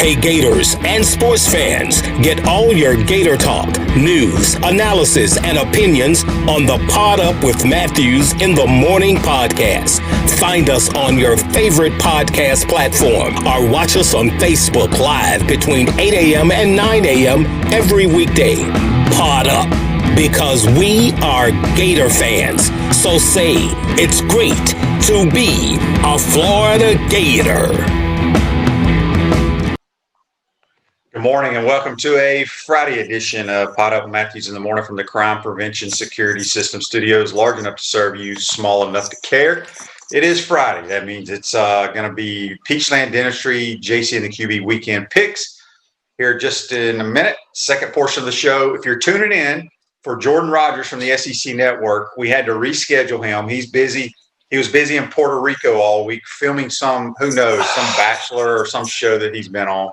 Hey Gators and sports fans, get all your Gator talk, news, analysis, and opinions on the Pod Up with Matthews in the Morning podcast. Find us on your favorite podcast platform or watch us on Facebook Live between 8 a.m. and 9 a.m. every weekday. Pod Up, because we are Gator fans. So say it's great to be a Florida Gator. Good morning and welcome to a Friday edition of Pod Up Matthews in the Morning from the Crime Prevention Security System Studios, large enough to serve you, small enough to care. It is Friday. That means it's going to be Peachland Dentistry, JC and the QB weekend picks here just in a minute. Second portion of the show. If you're tuning in for Jordan Rogers from the SEC Network, we had to reschedule him. He's busy. He was busy in Puerto Rico all week filming some Bachelor or some show that he's been on.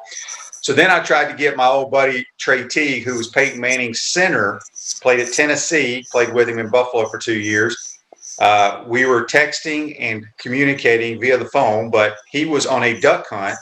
So then I tried to get my old buddy Trey Teague, who was Peyton Manning's center, played at Tennessee, played with him in Buffalo for 2 years. We were texting and communicating via the phone, but he was on a duck hunt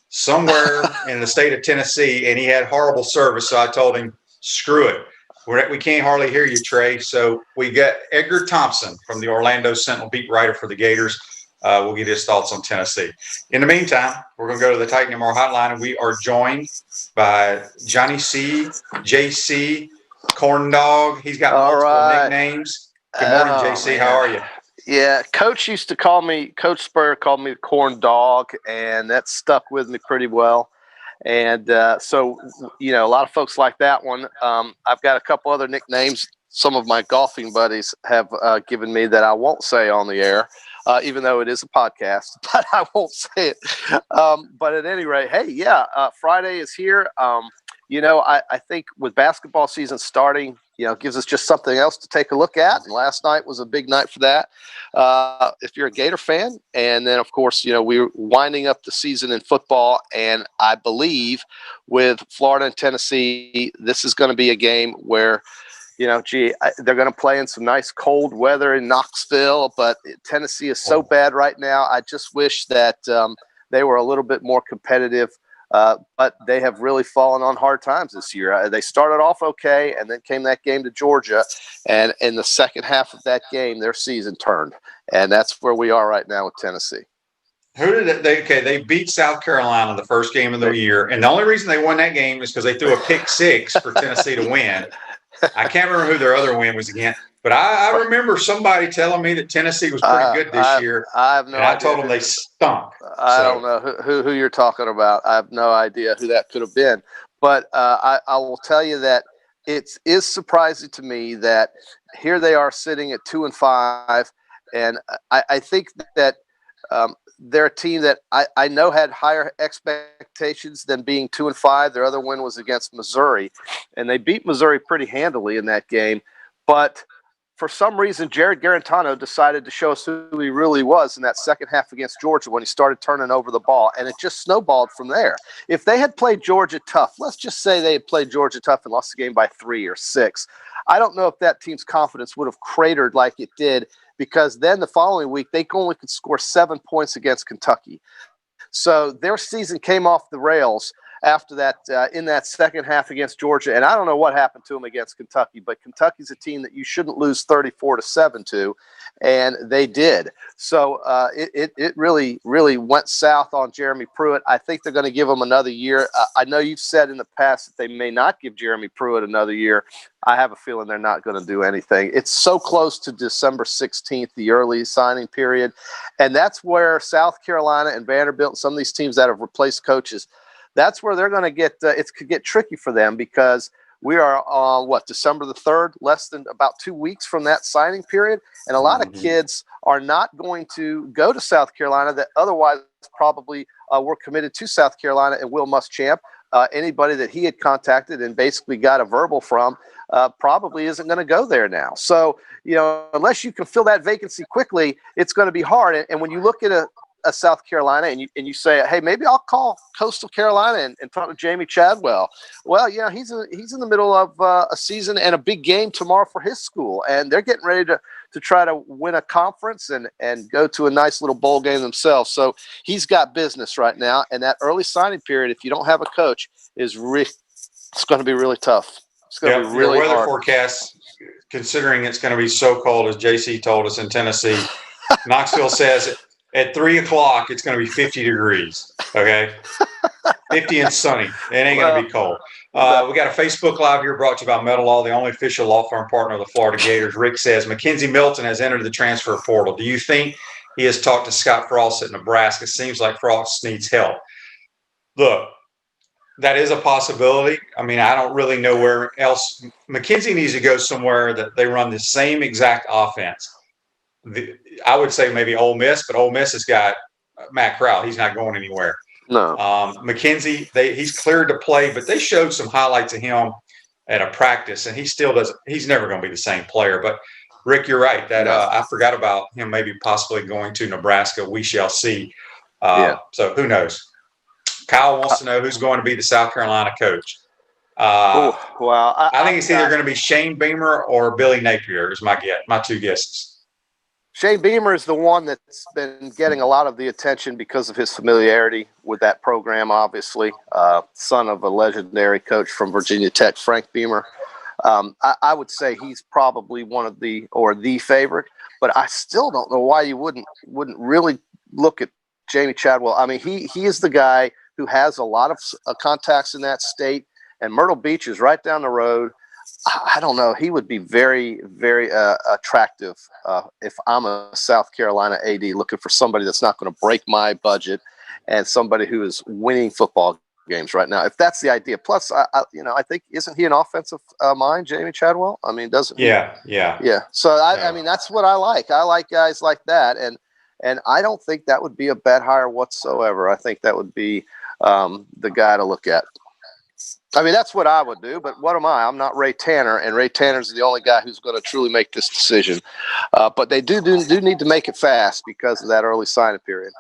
somewhere in the state of Tennessee, and he had horrible service. So I told him, screw it. We can't hardly hear you, Trey. So we got Edgar Thompson from the Orlando Sentinel, beat writer for the Gators. We'll get his thoughts on Tennessee. In the meantime, we're going to go to the Titan MR hotline, and we are joined by Johnny C, JC, Corn Dog. He's got multiple nicknames. Good morning, JC. How are you? Yeah, Coach used to call me, Coach Spurrier called me the Corn Dog, and that stuck with me pretty well. And so, you know, a lot of folks like that one. I've got a couple other nicknames some of my golfing buddies have given me that I won't say on the air. Even though it is a podcast, but I won't say it. But at any rate, hey, yeah, Friday is here. You know, I think with basketball season starting, you know, gives us just something else to take a look at. And last night was a big night for that. If you're a Gator fan, and then of course, you know, we're winding up the season in football, and I believe with Florida and Tennessee, this is going to be a game where, you know, they're going to play in some nice cold weather in Knoxville, but Tennessee is so bad right now. I just wish that they were a little bit more competitive, but they have really fallen on hard times this year. They started off okay, and then came that game to Georgia, and in the second half of that game, their season turned, and that's where we are right now with Tennessee. They beat South Carolina the first game of the year, and the only reason they won that game is because they threw a pick six for Tennessee to win. I can't remember who their other win was again, but I remember somebody telling me that Tennessee was pretty good this year. I have no idea. I told them they stunk. I don't know who you're talking about. I have no idea who that could have been. But I will tell you that it is surprising to me that here they are sitting at 2-5, and I think that they're a team that I know had higher expectations than being 2-5. Their other win was against Missouri, and they beat Missouri pretty handily in that game. But for some reason, Jared Garantano decided to show us who he really was in that second half against Georgia when he started turning over the ball, and it just snowballed from there. If they had played Georgia tough, let's just say they had played Georgia tough and lost the game by 3 or 6, I don't know if that team's confidence would have cratered like it did, because then the following week, they only could score 7 points against Kentucky. So their season came off the rails after that in that second half against Georgia. And I don't know what happened to them against Kentucky, but Kentucky's a team that you shouldn't lose 34-7 to, and they did. So it really, really went south on Jeremy Pruitt. I think they're going to give him another year. I know you've said in the past that they may not give Jeremy Pruitt another year. I have a feeling they're not going to do anything. It's so close to December 16th, the early signing period. And that's where South Carolina and Vanderbilt and some of these teams that have replaced coaches, that's where they're going to get it could get tricky for them, because we are on December the 3rd, less than about 2 weeks from that signing period. And a lot of kids are not going to go to South Carolina that otherwise probably were committed to South Carolina and Will Muschamp. Anybody that he had contacted and basically got a verbal from probably isn't going to go there now. So, you know, unless you can fill that vacancy quickly, it's going to be hard. And when you look at a South Carolina and you say, hey, maybe I'll call Coastal Carolina and talk to Jamie Chadwell. Well, you know, he's in the middle of a season and a big game tomorrow for his school, and they're getting ready to try to win a conference and go to a nice little bowl game themselves. So he's got business right now. And that early signing period, if you don't have a coach, it's going to be really tough. It's going to be really your weather hard. forecast, considering it's going to be so cold, as JC told us in Tennessee, Knoxville says at 3 o'clock it's going to be 50 degrees. Okay, 50 and sunny. It ain't going to be cold. We got a Facebook Live here brought to you by Metal Law, the only official law firm partner of the Florida Gators. Rick says Mackenzie Milton has entered the transfer portal. Do you think he has talked to Scott Frost at Nebraska? Seems like Frost needs help. Look, that is a possibility. I mean, I don't really know where else. Mackenzie needs to go somewhere that they run the same exact offense. I would say maybe Ole Miss, but Ole Miss has got Matt Corral. He's not going anywhere. No. Mackenzie, he's cleared to play, but they showed some highlights of him at a practice, and he still doesn't. He's never going to be the same player. But Rick, you're right. That I forgot about him maybe possibly going to Nebraska. We shall see. So who knows? Kyle wants to know who's going to be the South Carolina coach. I think it's either going to be Shane Beamer or Billy Napier is my two guesses. Shane Beamer is the one that's been getting a lot of the attention because of his familiarity with that program, obviously. Son of a legendary coach from Virginia Tech, Frank Beamer. I would say he's probably one of the favorite, but I still don't know why you wouldn't really look at Jamie Chadwell. I mean, he is the guy who has a lot of contacts in that state, and Myrtle Beach is right down the road. I don't know. He would be very, very attractive if I'm a South Carolina AD looking for somebody that's not going to break my budget and somebody who is winning football games right now. If that's the idea. Plus, I think, isn't he an offensive mind, Jamie Chadwell? I mean, doesn't he? Yeah. So, I mean, that's what I like. I like guys like that. And I don't think that would be a bad hire whatsoever. I think that would be the guy to look at. I mean, that's what I would do, but what am I? I'm not Ray Tanner, and Ray Tanner's the only guy who's going to truly make this decision. But they do need to make it fast because of that early signing period.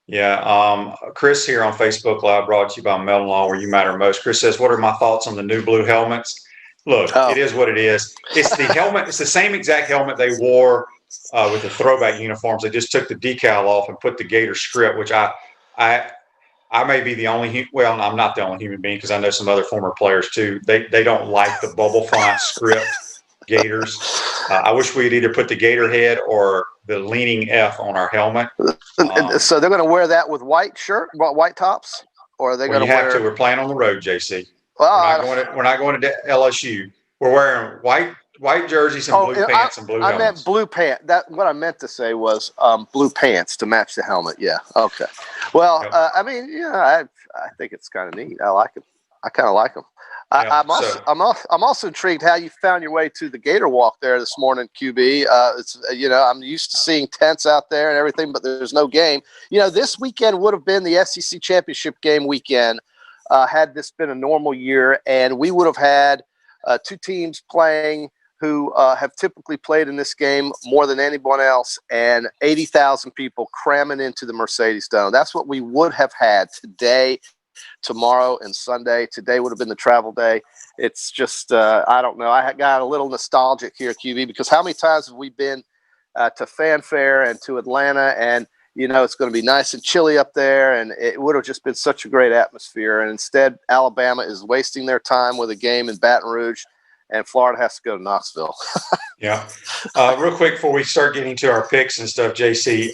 Yeah. Chris here on Facebook Live brought to you by Metal Law, where you matter most. Chris says, what are my thoughts on the new blue helmets? Look, It is what it is. It's the helmet. It's the same exact helmet they wore with the throwback uniforms. They just took the decal off and put the Gator script, which I may be the only I'm not the only human being because I know some other former players too. They don't like the bubble font script Gators. I wish we'd either put the Gator head or the leaning F on our helmet. So they're going to wear that with white tops, or are they going to wear? We're playing on the road, JC. Well, we're not going to LSU. We're wearing white jerseys and blue pants and blue helmets. I meant blue pants. What I meant to say was blue pants to match the helmet. Yeah. Okay. Well, I mean, I think it's kind of neat. I like them. I kind of like them. I'm also intrigued how you found your way to the Gator Walk there this morning, QB. I'm used to seeing tents out there and everything, but there's no game. This weekend would have been the SEC championship game weekend had this been a normal year, and we would have had two teams playing who have typically played in this game more than anyone else, and 80,000 people cramming into the Mercedes Dome. That's what we would have had today, tomorrow, and Sunday. Today would have been the travel day. It's just, I don't know. I got a little nostalgic here, QB, because how many times have we been to Fanfare and to Atlanta, and it's going to be nice and chilly up there, and it would have just been such a great atmosphere. And instead, Alabama is wasting their time with a game in Baton Rouge, and Florida has to go to Knoxville. Yeah. Real quick before we start getting to our picks and stuff, JC,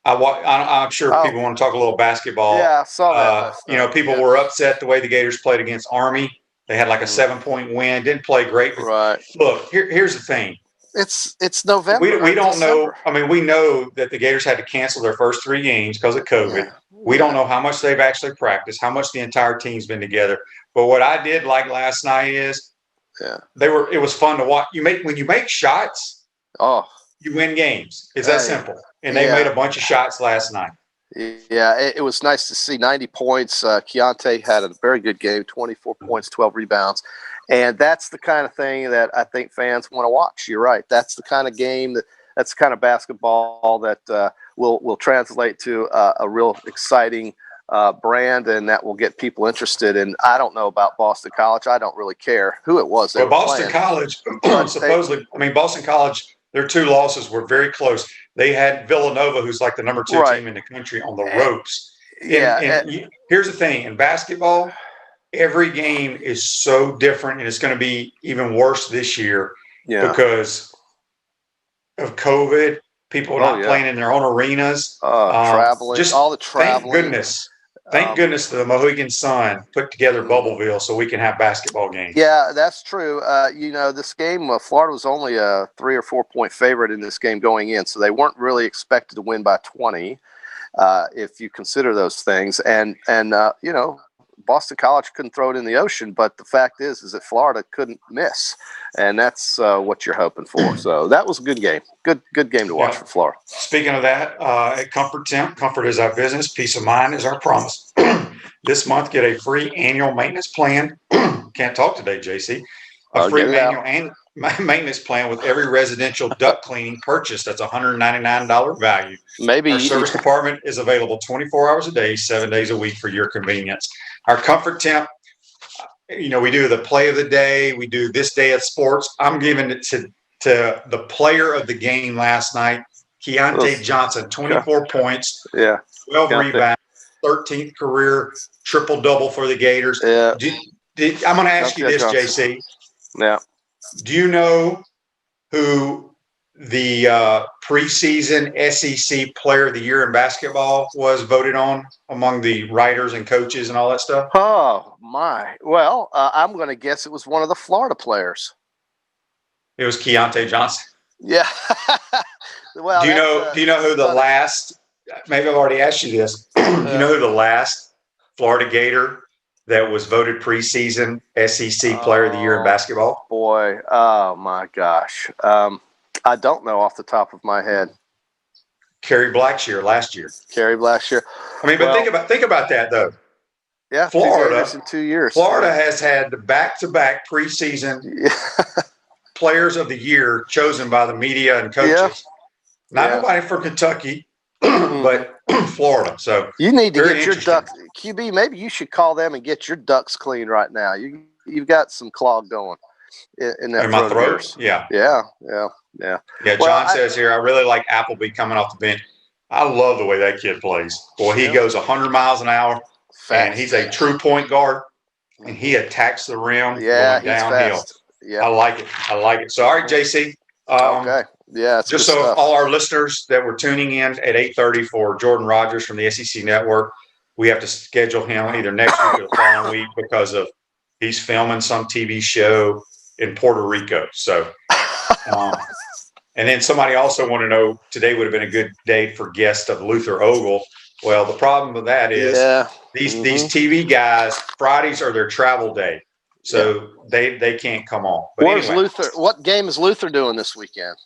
I'm sure people want to talk a little basketball. Yeah, I saw that. People were upset the way the Gators played against Army. They had like a 7-point win. Didn't play great. Right. Look, here's the thing. It's November. We don't know. I mean, we know that the Gators had to cancel their first 3 games because of COVID. Yeah. We don't know how much they've actually practiced, how much the entire team's been together. But what I did like last night is it was fun to watch. When you make shots, you win games. It's that simple. And they made a bunch of shots last night. Yeah, it was nice to see 90 points. Keontae had a very good game, 24 points, 12 rebounds. And that's the kind of thing that I think fans want to watch. You're right. That's the kind of game that's the kind of basketball that will translate to a real exciting brand, and that will get people interested. And I don't know about Boston College. I don't really care who it was. But Boston College, supposedly, Boston College, their 2 losses were very close. They had Villanova, who's like the number 2 team in the country, on the ropes. Here's the thing. In basketball, every game is so different, and it's going to be even worse this year because of COVID. People are not playing in their own arenas. Traveling, all the traveling. Thank goodness the Mohegan Sun put together Bubbleville so we can have basketball games. Yeah, that's true. This game, Florida was only a 3 or 4 point favorite in this game going in, so they weren't really expected to win by 20, if you consider those things. And Boston College couldn't throw it in the ocean, but the fact is that Florida couldn't miss, and that's what you're hoping for. So that was a good game. Good game to watch for Florida. Speaking of that, at Comfort Temp, comfort is our business, peace of mind is our promise. This month, get a free annual maintenance plan. Can't talk today, JC. A free annual and maintenance plan with every residential duct cleaning purchase. That's $199 value. Our service department is available 24 hours a day, 7 days a week for your convenience. Our Comfort Temp, we do the play of the day. We do this day at sports. I'm giving it to the player of the game last night, Keontae Johnson, 24 points, 12 rebounds, 13th career triple-double for the Gators. Yeah. I'm going to ask you this, JC. Yeah. Do you know who the preseason SEC Player of the Year in basketball was voted on among the writers and coaches and all that stuff? Oh, my. Well, I'm going to guess it was one of the Florida players. It was Keontae Johnson. Yeah. Well, do you know who the last – maybe I've already asked you this. Do you know who the last Florida Gator that was voted preseason SEC Player of the Year in basketball? Boy, oh my gosh. I don't know off the top of my head. Kerry Blackshear last year. But think about that though. Yeah, Florida in 2 years. Florida has had the back-to-back preseason Players of the Year chosen by the media and coaches. Not nobody from Kentucky, but Florida. So you need to get your ducks, QB. Maybe you should call them and get your ducks clean right now. You've got some clog going in that my throat. Yeah. Well, John says here, I really like Appleby coming off the bench. I love the way that kid plays. Boy, he goes 100 miles an hour, and he's a true point guard, and he attacks the rim going downhill. Fast. Yeah, I like it. So, all right, JC. Okay. Yeah. Just so stuff. All our listeners that were tuning in at 8:30 for Jordan Rogers from the SEC Network, we have to schedule him either next week or the following week because of he's filming some TV show in Puerto Rico. So, and then somebody also want to know today would have been a good day for guest of Luther Ogle. Well, the problem with that is these TV guys, Fridays are their travel day. So they can't come on. But where's Luther? What game is Luther doing this weekend?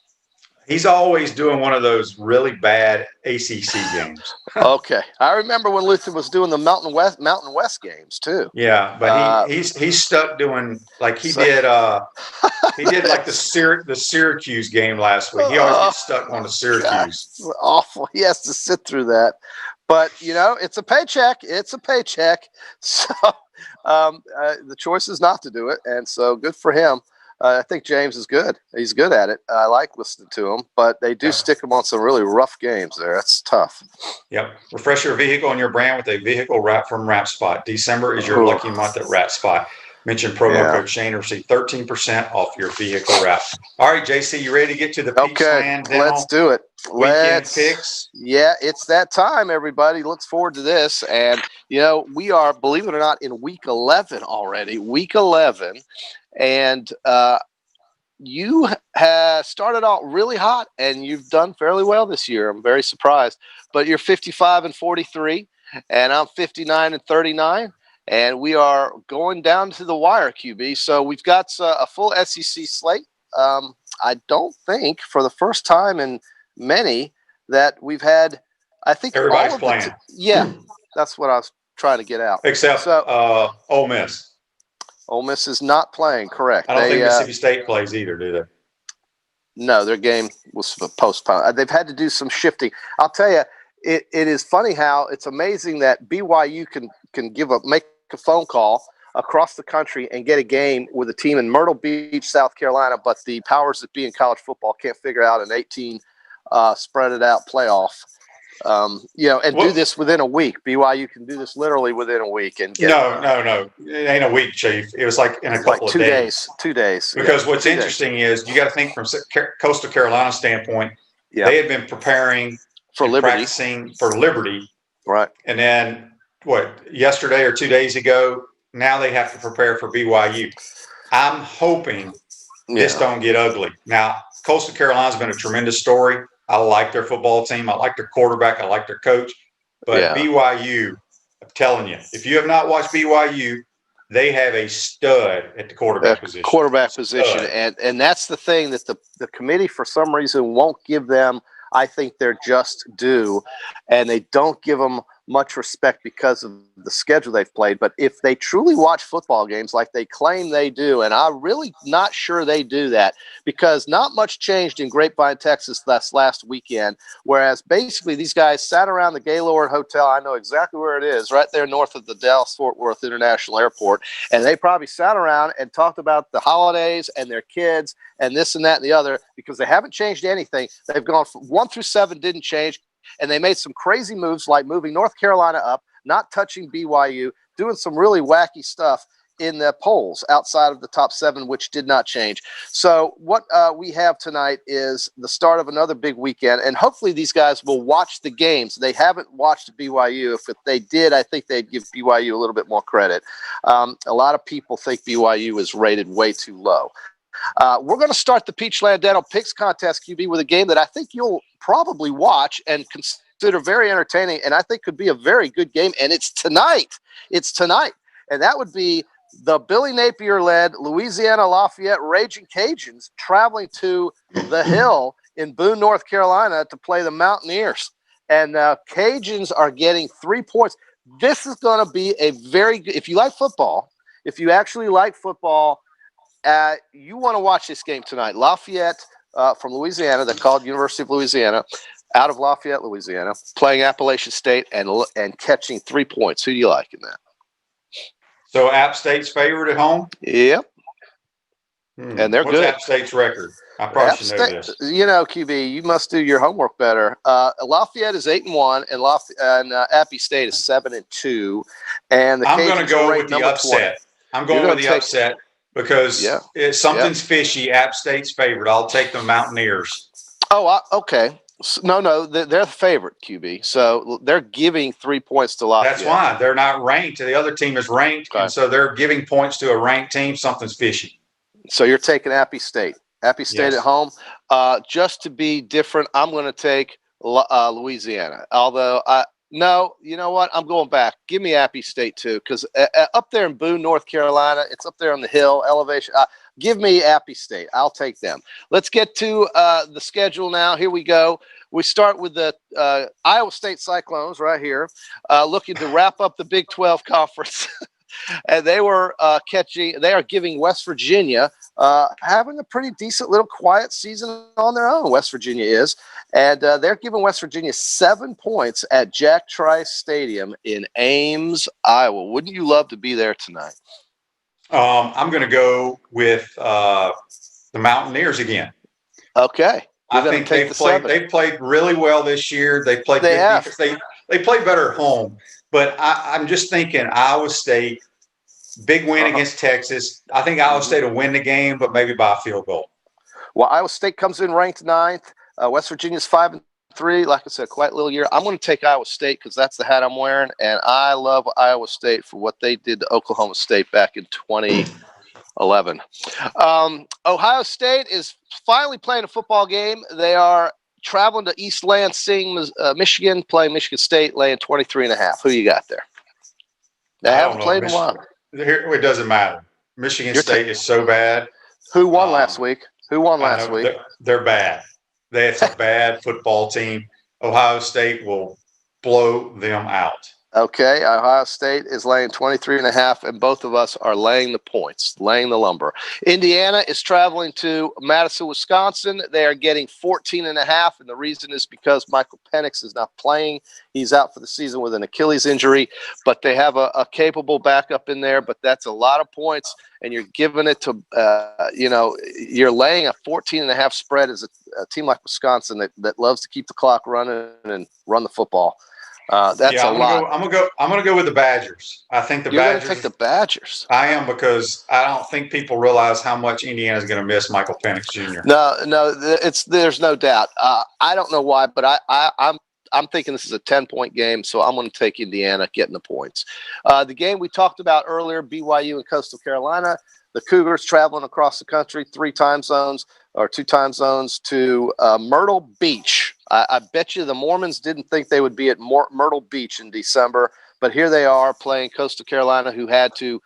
He's always doing one of those really bad ACC games. Okay, I remember when Luther was doing the Mountain West games too. Yeah, but he's stuck doing like he did like the Syracuse game last week. He always gets stuck on the Syracuse. God, awful. He has to sit through that. But it's a paycheck. So the choice is not to do it, and so good for him. I think James is good. He's good at it. I like listening to him, but they do stick him on some really rough games there. That's tough. Yep. Refresh your vehicle and your brand with a vehicle wrap from Wrap Spot. December is your lucky month at Wrap Spot. Mention promo code Shane to receive 13% off your vehicle wrap. All right, JC, you ready to get to the Peachland Dental? Let's do it. Weekend picks? Yeah, it's that time, everybody. Looks forward to this. And, we are, believe it or not, in week 11 already. Week 11. And you have started out really hot, and you've done fairly well this year. I'm very surprised. But you're 55-43, and I'm 59-39. And we are going down to the wire, QB. So we've got a full SEC slate. I don't think for the first time in many that we've had, I think everybody's playing. That's what I was trying to get out. Except Ole Miss. Ole Miss is not playing, correct. I don't think Mississippi State plays either, do they? No, their game was postponed. They've had to do some shifting. I'll tell you, it is funny how it's amazing that BYU can make a phone call across the country and get a game with a team in Myrtle Beach, South Carolina, but the powers that be in college football can't figure out an 18 spread it out playoff. Do this within a week. BYU can do this literally within a week. And get, no, it ain't a week, Chief. It was like in a couple of days. 2 days. Because what's interesting is you got to think from Coastal Carolina standpoint. Yeah. They had been preparing for Liberty, practicing for Liberty, right? And then yesterday or 2 days ago. Now they have to prepare for BYU. I'm hoping this don't get ugly. Now, Coastal Carolina's been a tremendous story. I like their football team. I like their quarterback. I like their coach. But BYU, I'm telling you, if you have not watched BYU, they have a stud at the quarterback position. And that's the thing that the committee, for some reason, won't give them, I think, their just due. And they don't give them much respect because of the schedule they've played. But if they truly watch football games like they claim they do, and I'm really not sure they do that, because not much changed in Grapevine, Texas last weekend, whereas basically these guys sat around the Gaylord Hotel. I know exactly where it is, right there north of the Dallas-Fort Worth International Airport, and they probably sat around and talked about the holidays and their kids and this and that and the other, because they haven't changed anything. They've gone from 1 through 7, didn't change. And they made some crazy moves like moving North Carolina up, not touching BYU, doing some really wacky stuff in the polls outside of the top 7, which did not change. So what we have tonight is the start of another big weekend, and hopefully these guys will watch the games. They haven't watched BYU. If they did, I think they'd give BYU a little bit more credit. A lot of people think BYU is rated way too low. We're going to start the Peachland Dental Picks contest, QB, with a game that I think you'll probably watch and consider very entertaining, and I think could be a very good game, and it's tonight. And that would be the Billy Napier-led Louisiana Lafayette Raging Cajuns traveling to the Hill in Boone, North Carolina to play the Mountaineers. And Cajuns are getting 3 points. This is going to be a very good – if you like football, if you actually like football – you want to watch this game tonight. Lafayette from Louisiana, they're called University of Louisiana, out of Lafayette, Louisiana, playing Appalachian State and catching 3 points. Who do you like in that? So App State's favorite at home? Yep. And they're What's good. App State's record? I probably should know this. QB, you must do your homework better. Lafayette is 8-1, and Appy State is 7-2. And I'm going to go with the upset. 20. I'm going with the upset. Because something's fishy. App State's favorite. I'll take the Mountaineers. Oh, okay. No, they're the favorite, QB. So they're giving 3 points to Lafayette. That's why they're not ranked. The other team is ranked, and so they're giving points to a ranked team. Something's fishy. So you're taking Appy State. Appy State at home. Just to be different, I'm going to take Louisiana. Although no, you know what? I'm going back. Give me Appy State too, because up there in Boone, North Carolina, it's up there on the hill elevation. Give me Appy State. I'll take them. Let's get to the schedule now. Here we go. We start with the Iowa State Cyclones right here, looking to wrap up the Big 12 conference. And they are giving West Virginia having a pretty decent little quiet season on their own. West Virginia is. And they're giving West Virginia 7 points at Jack Trice Stadium in Ames, Iowa. Wouldn't you love to be there tonight? I'm going to go with the Mountaineers again. Okay. I think they've played really well this year. They played good defense. They played better at home. But I'm just thinking Iowa State, big win against Texas. I think Iowa State will win the game, but maybe by a field goal. Well, Iowa State comes in ranked 9th. West Virginia's 5-3. Like I said, quite a little year. I'm going to take Iowa State because that's the hat I'm wearing, and I love Iowa State for what they did to Oklahoma State back in 2011. Ohio State is finally playing a football game. They are traveling to East Lansing, Michigan, playing Michigan State, laying 23.5. Who you got there? They haven't played in a while. It doesn't matter. Michigan State is so bad. Who won last week? They're bad. That's a bad football team. Ohio State will blow them out. Okay, Ohio State is laying 23.5, and both of us are laying the points, laying the lumber. Indiana is traveling to Madison, Wisconsin. They are getting 14.5, and the reason is because Michael Penix is not playing. He's out for the season with an Achilles injury, but they have a capable backup in there, but that's a lot of points, and you're giving it to, you're laying a 14.5 spread as a team like Wisconsin that loves to keep the clock running and run the football. That's a lot. I'm gonna go with the Badgers. I think the You're Badgers. You're going to take the Badgers. I am, because I don't think people realize how much Indiana is going to miss Michael Penix Jr. No, there's no doubt. I don't know why, but I'm thinking this is a 10-point game, so I'm going to take Indiana getting the points. The game we talked about earlier, BYU and Coastal Carolina. The Cougars traveling across the country, 2 time zones to Myrtle Beach. I bet you the Mormons didn't think they would be at Myrtle Beach in December, but here they are playing Coastal Carolina, who had to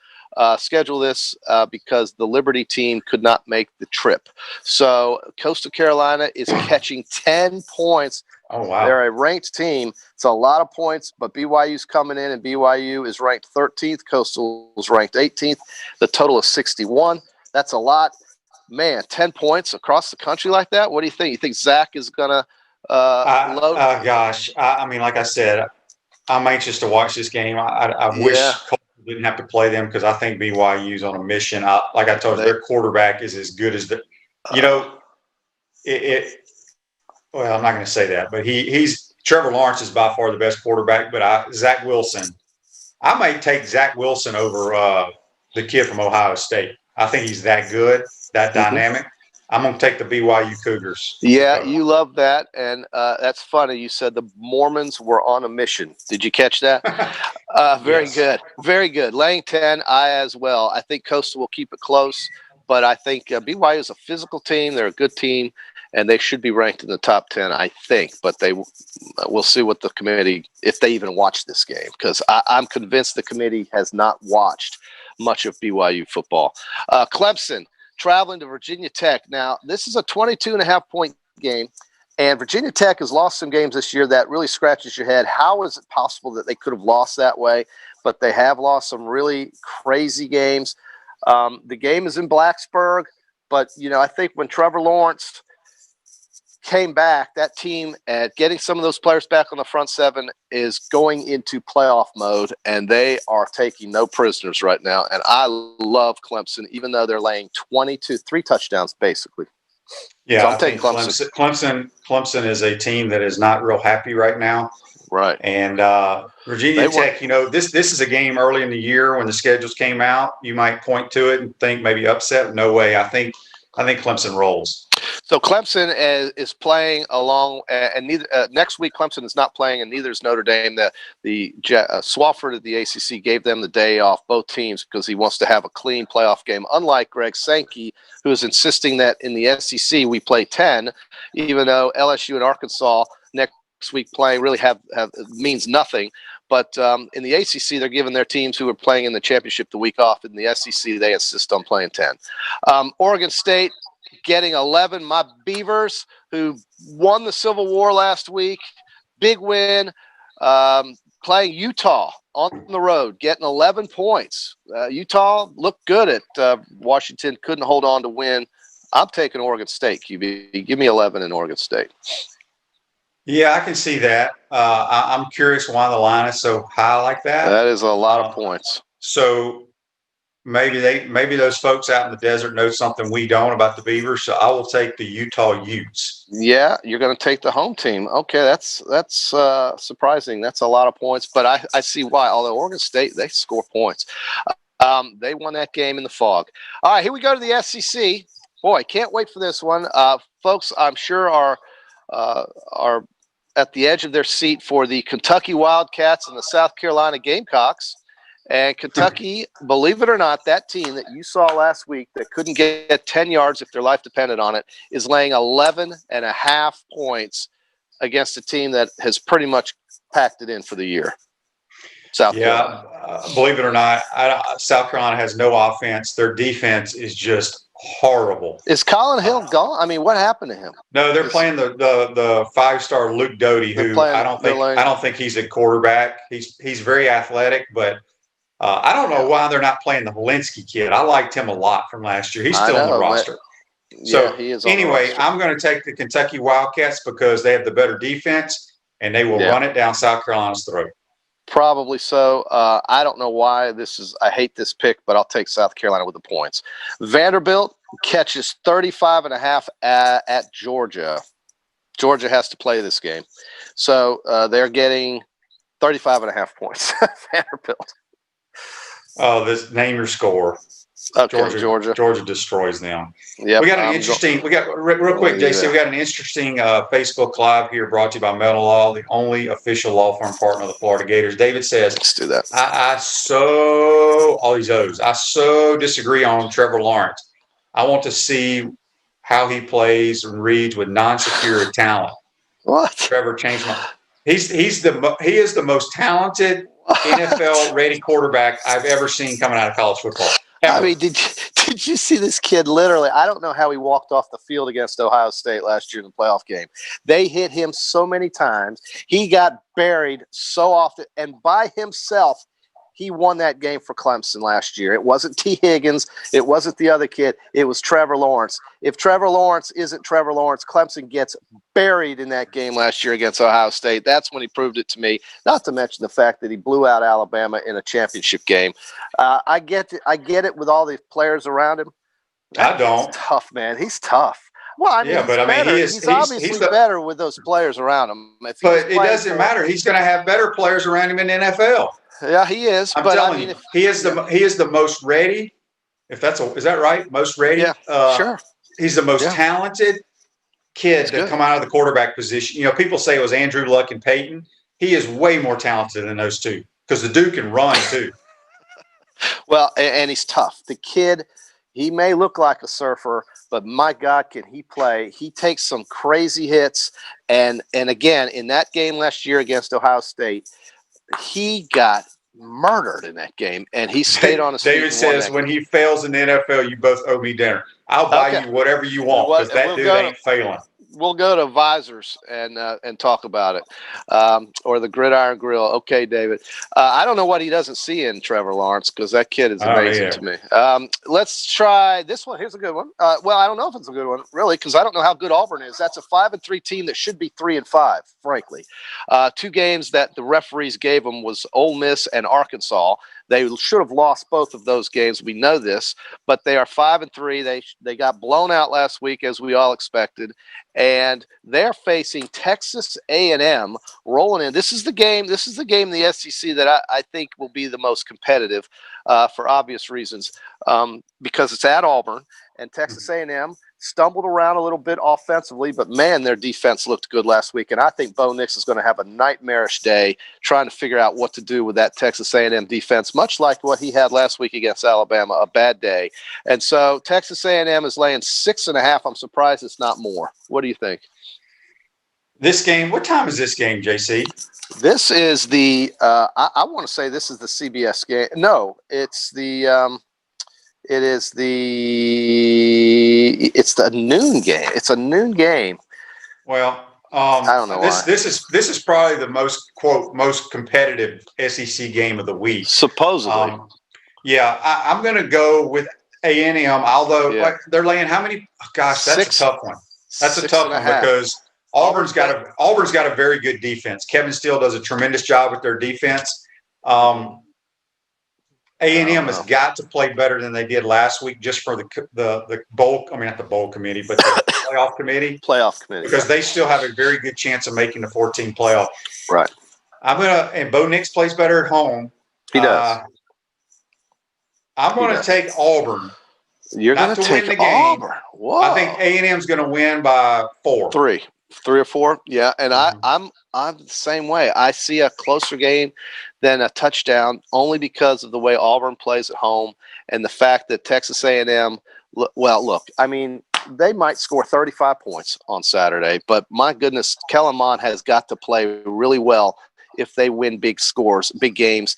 schedule this because the Liberty team could not make the trip. So Coastal Carolina is catching 10 points. Oh, wow. They're a ranked team. It's a lot of points, but BYU's coming in, and BYU is ranked 13th. Coastal is ranked 18th. The total is 61. That's a lot. Man, 10 points across the country like that? What do you think? You think Zach is going to load? Gosh, I mean, like I said, I'm anxious to watch this game. I wish Coastal didn't have to play them, because I think BYU's on a mission. Like I told you, their quarterback is as good as the – well, I'm not going to say that, but he's Trevor Lawrence is by far the best quarterback. But Zach Wilson, I might take Zach Wilson over the kid from Ohio State. I think he's that good, that dynamic. I'm going to take the BYU Cougars. Yeah, you love that, and that's funny. You said the Mormons were on a mission. Did you catch that? Very good. Very good. Laying 10, I as well. I think Coastal will keep it close, but I think BYU is a physical team. They're a good team, and they should be ranked in the top 10, I think. But we'll see what the committee, if they even watch this game, because I'm convinced the committee has not watched much of BYU football. Clemson traveling to Virginia Tech. Now, this is a 22.5-point game, and Virginia Tech has lost some games this year that really scratches your head. How is it possible that they could have lost that way? But they have lost some really crazy games. The game is in Blacksburg, but, I think when Trevor Lawrence came back, that team, getting some of those players back on the front seven, is going into playoff mode, and they are taking no prisoners right now. And I love Clemson, even though they're laying 3 touchdowns, basically. Yeah, so I'm taking Clemson. Clemson is a team that is not real happy right now. Right. And Virginia Tech, this is a game early in the year when the schedules came out. You might point to it and think maybe upset. No way. I think Clemson rolls. So Clemson is playing along, and next week Clemson is not playing, and neither is Notre Dame. The Swafford of the ACC gave them the day off, both teams, because he wants to have a clean playoff game. Unlike Greg Sankey, who is insisting that in the SEC we play 10, even though LSU and Arkansas next week playing really have means nothing. But in the ACC, they're giving their teams who are playing in the championship the week off. In the SEC, they insist on playing 10. Oregon State getting 11. My Beavers, who won the Civil War last week, big win, playing Utah on the road, getting 11 points. Utah looked good at Washington, couldn't hold on to win. I'm taking Oregon State, QB. Give me 11 in Oregon State. Yeah, I can see that. I'm curious why the line is so high like that. That is a lot of points. So maybe those folks out in the desert know something we don't about the Beavers. So I will take the Utah Utes. Yeah, you're going to take the home team. Okay, that's surprising. That's a lot of points, but I see why. Although Oregon State, they score points. They won that game in the fog. All right, here we go to the SEC. Boy, can't wait for this one. Folks, I'm sure are at the edge of their seat for the Kentucky Wildcats and the South Carolina Gamecocks. And Kentucky, believe it or not, that team that you saw last week that couldn't get 10 yards if their life depended on it is laying 11.5 points against a team that has pretty much packed it in for the year. South Carolina. Believe it or not, South Carolina has no offense. Their defense is just horrible. Is Colin Hill gone? I mean, what happened to him? No, they're playing the 5-star Luke Doty, who I don't think he's a quarterback. He's very athletic, but I don't know why they're not playing the Valinsky kid. I liked him a lot from last year. He's still on the roster. So he is anyway, I'm going to take the Kentucky Wildcats because they have the better defense and they will run it down South Carolina's throat. Probably so. I don't know why I hate this pick, but I'll take South Carolina with the points. Vanderbilt catches 35.5 at Georgia. Georgia has to play this game. So they're getting 35.5 points. Vanderbilt. Oh, name your score. Okay, Georgia destroys them. Yeah, we got real quick, JC. We got an interesting Facebook Live here brought to you by Metal Law, the only official law firm partner of the Florida Gators. David says, "Let's do that." I so disagree on Trevor Lawrence. I want to see how he plays and reads with non-secure talent. What? Trevor changed my. He is the most talented NFL-ready quarterback I've ever seen coming out of college football. Ever. I mean, did you see this kid literally? I don't know how he walked off the field against Ohio State last year in the playoff game. They hit him so many times. He got buried so often. And by himself, he won that game for Clemson last year. It wasn't T. Higgins. It wasn't the other kid. It was Trevor Lawrence. If Trevor Lawrence isn't Trevor Lawrence, Clemson gets buried in that game last year against Ohio State. That's when he proved it to me, not to mention the fact that he blew out Alabama in a championship game. I get it with all the players around him. I don't. He's tough, man. He's tough. Well, I mean, he's obviously better with those players around him. But it doesn't matter. He's going to have better players around him in the NFL. Yeah, he is. I'm telling you, he is the most ready. Is that right? Most ready. Yeah, sure. He's the most talented kid to come out of the quarterback position. You know, people say it was Andrew Luck and Peyton. He is way more talented than those two because the dude can run too. Well, and he's tough. The kid, he may look like a surfer, but my God, can he play? He takes some crazy hits. And again, in that game last year against Ohio State, he got murdered in that game, and he stayed on his feet. David says, when he fails in the NFL, you both owe me dinner. I'll buy you whatever you want because that dude ain't failing. We'll go to Visors and talk about it, or the Gridiron Grill. Okay, David. I don't know what he doesn't see in Trevor Lawrence because that kid is amazing to me. Let's try this one. Here's a good one. Well, I don't know if it's a good one, really, because I don't know how good Auburn is. That's a 5-3 team that should be 3-5, frankly. 2 games that the referees gave them was Ole Miss and Arkansas. They should have lost both of those games. We know this, but they are 5-3. They got blown out last week, as we all expected, and they're facing Texas A&M rolling in. This is the game. This is the game in the SEC that I think will be the most competitive for obvious reasons, because it's at Auburn, and Texas A&M stumbled around a little bit offensively, but man, their defense looked good last week, and I think Bo Nix is going to have a nightmarish day trying to figure out what to do with that Texas A&M defense, much like what he had last week against Alabama, a bad day. And so Texas A&M is laying 6.5. I'm surprised it's not more. What do you think? This game, what time is this game, JC? This is the I want to say this is the CBS game. No, it's the it's the noon game. It's a noon game. Well, I don't know why. This is probably the most competitive SEC game of the week. Supposedly. I'm going to go with A&M, although they're laying how many? Gosh, that's a tough one. That's a tough one because Auburn's got a very good defense. Kevin Steele does a tremendous job with their defense. A&M has got to play better than they did last week, just for the bowl. I mean, not the bowl committee, but the playoff committee. Because they still have a very good chance of making the 14 playoff. Right. And Bo Nix plays better at home. He does. I'm going to take Auburn. You're going to take Auburn. Whoa. I think A&M's going to win by 4. 3 or 4. Yeah, and I'm the same way. I see a closer game than a touchdown, only because of the way Auburn plays at home and the fact that Texas A&M. Well, look, I mean, they might score 35 points on Saturday, but my goodness, Kellen Mond has got to play really well if they win big games,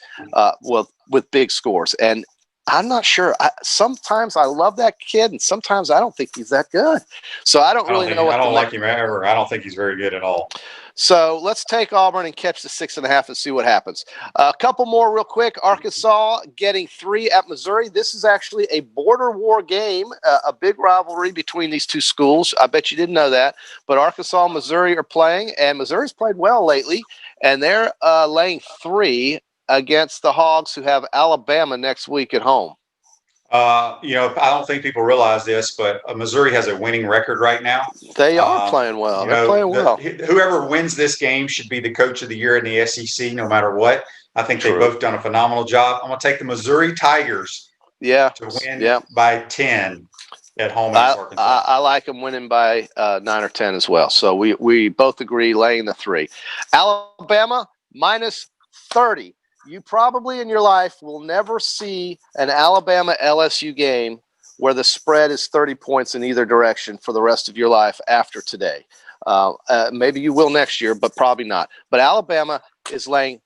with big scores. And I'm not sure. Sometimes I love that kid, and sometimes I don't think he's that good. So I don't really know what I don't like him ever. I don't think he's very good at all. So let's take Auburn and catch the 6.5 and see what happens. A couple more real quick. Arkansas getting 3 at Missouri. This is actually a border war game, a big rivalry between these two schools. I bet you didn't know that. But Arkansas and Missouri are playing, and Missouri's played well lately, and they're laying 3 against the Hogs, who have Alabama next week at home. I don't think people realize this, but Missouri has a winning record right now. They are playing well. They're playing well. Whoever wins this game should be the coach of the year in the SEC, no matter what. I think they've both done a phenomenal job. I'm going to take the Missouri Tigers to win by 10 at home against Arkansas. I like them winning by 9 or 10 as well. So we both agree laying the 3. Alabama minus 30. You probably in your life will never see an Alabama LSU game where the spread is 30 points in either direction for the rest of your life after today. Maybe you will next year, but probably not. But Alabama is laying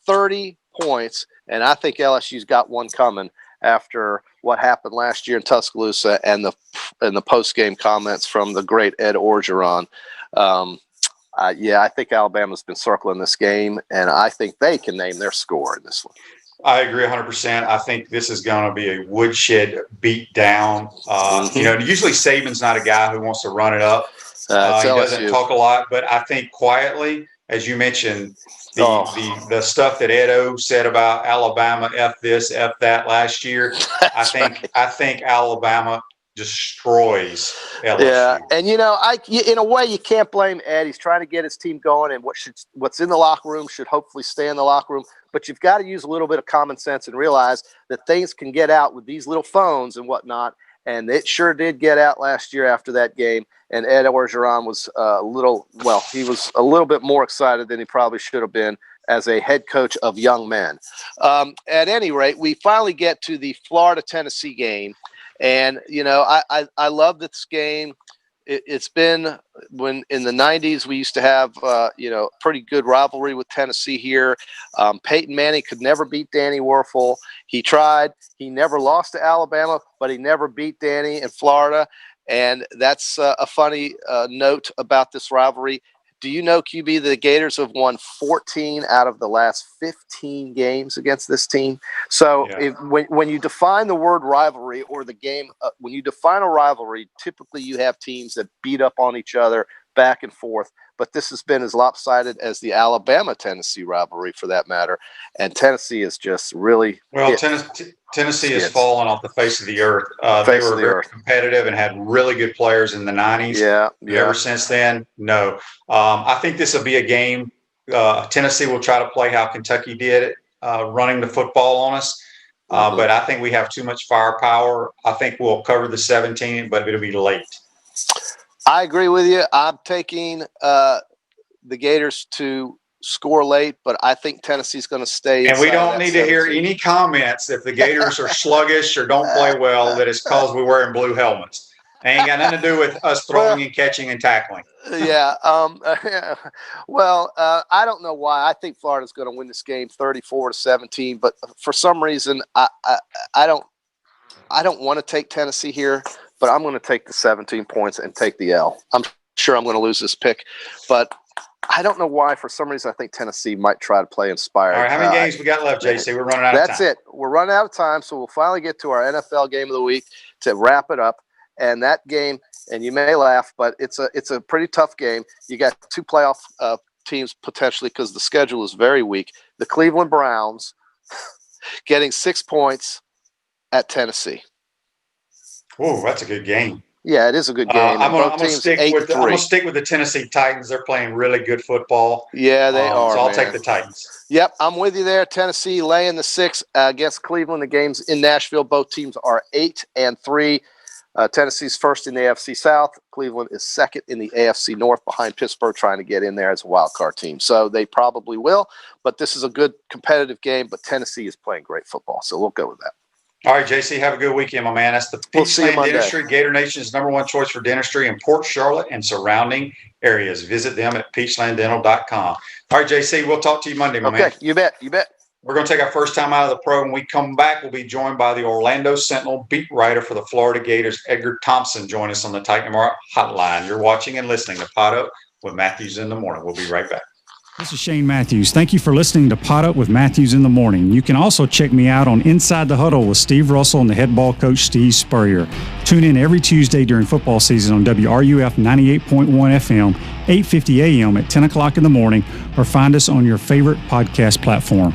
30 points, and I think LSU's got one coming after what happened last year in Tuscaloosa and the post-game comments from the great Ed Orgeron. I think Alabama's been circling this game, and I think they can name their score in this one. I agree 100%. I think this is going to be a woodshed beat down. Usually Saban's not a guy who wants to run it up. He doesn't talk a lot, but I think quietly, as you mentioned, the stuff that Ed O said about Alabama, F this, F that last year, I think Alabama destroys LSU. Yeah, and in a way, you can't blame Ed. He's trying to get his team going, and what's in the locker room should hopefully stay in the locker room. But you've got to use a little bit of common sense and realize that things can get out with these little phones and whatnot. And it sure did get out last year after that game. And Ed Orgeron was he was a little bit more excited than he probably should have been as a head coach of young men. At any rate, we finally get to the Florida-Tennessee game. And, I love this game. It's been when in the 90s we used to have, pretty good rivalry with Tennessee here. Peyton Manning could never beat Danny Werfel. He tried. He never lost to Alabama, but he never beat Danny in Florida. And that's a funny note about this rivalry. Do you know, QB, the Gators have won 14 out of the last 15 games against this team? So when you define the word rivalry or the game, when you define a rivalry, typically you have teams that beat up on each other back and forth. But this has been as lopsided as the Alabama-Tennessee rivalry, for that matter. And Tennessee is just really Tennessee has fallen off the face of the earth. They were very competitive and had really good players in the 90s. Yeah. Ever since then, no. I think this will be a game. Tennessee will try to play how Kentucky did, running the football on us. But I think we have too much firepower. I think we'll cover the 17, but it'll be late. I agree with you. I'm taking the Gators to score late, but I think Tennessee's going to stay. And we don't need to hear any comments if the Gators are sluggish or don't play well that it's because we're wearing blue helmets. It ain't got nothing to do with us throwing and catching and tackling. Well, I don't know why. I think Florida's going to win this game 34-17, but for some reason, I don't want to take Tennessee here. But I'm going to take the 17 points and take the L. I'm sure I'm going to lose this pick, but I don't know why. For some reason, I think Tennessee might try to play inspired. All right, how many games we got left, JC? We're running out of time. That's it. We're running out of time, so we'll finally get to our NFL game of the week to wrap it up. And that game, and you may laugh, but it's a pretty tough game. You got 2 playoff teams potentially because the schedule is very weak. The Cleveland Browns getting 6 points at Tennessee. Oh, that's a good game. Yeah, it is a good game. I'm going to stick with the Tennessee Titans. They're playing really good football. Yeah, they are. So I'll take the Titans. Yep, I'm with you there. Tennessee laying the 6 against Cleveland. The game's in Nashville. Both teams are 8-3. Tennessee's first in the AFC South. Cleveland is second in the AFC North behind Pittsburgh, trying to get in there as a wild card team. So they probably will. But this is a good competitive game. But Tennessee is playing great football. So we'll go with that. All right, JC, have a good weekend, my man. That's the Peachland Dentistry, Gator Nation's #1 choice for dentistry in Port Charlotte and surrounding areas. Visit them at peachlanddental.com. All right, JC, we'll talk to you Monday, my man. Okay, you bet. We're going to take our first time out of the program. When we come back, we'll be joined by the Orlando Sentinel beat writer for the Florida Gators, Edgar Thompson, join us on the Titan MR hotline. You're watching and listening to Pot Up with Matthews in the Morning. We'll be right back. This is Shane Matthews. Thank you for listening to Pot Up with Matthews in the Morning. You can also check me out on Inside the Huddle with Steve Russell and the head ball coach, Steve Spurrier. Tune in every Tuesday during football season on WRUF 98.1 FM, 8:50 a.m. at 10 o'clock in the morning, or find us on your favorite podcast platform.